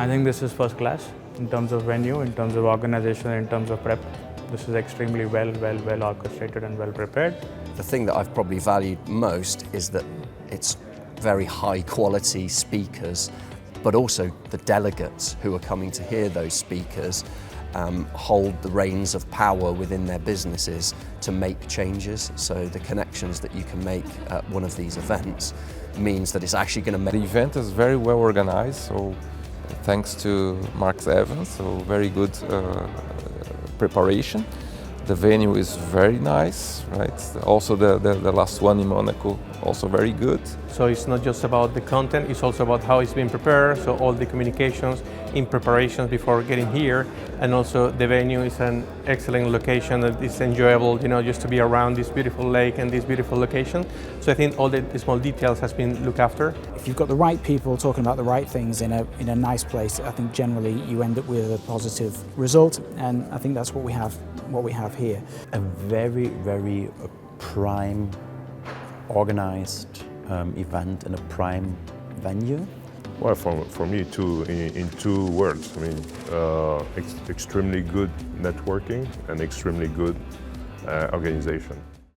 I think this is first class in terms of venue, in terms of organization, in terms of prep. This is extremely well orchestrated and well prepared. The thing that I've probably valued most is that it's very high quality speakers, but also the delegates who are coming to hear those speakers hold the reins of power within their businesses to make changes. So the connections that you can make at one of these events means that it's actually going to make... The event is very well organized, so thanks to Mark Evans, so very good preparation. The venue is very nice, right? Also the last one in Monaco, also very good. So it's not just about the content, it's also about how it's been prepared, so all the communications in preparations before getting here, and also the venue is an excellent location that is enjoyable, just to be around this beautiful lake and this beautiful location. So I think all the small details has been looked after. If you've got the right people talking about the right things in a nice place, I think generally you end up with a positive result, and I think that's what we have here. A very prime organized event in a prime venue. Well, for me too, in two words. I mean, extremely good networking and extremely good organization.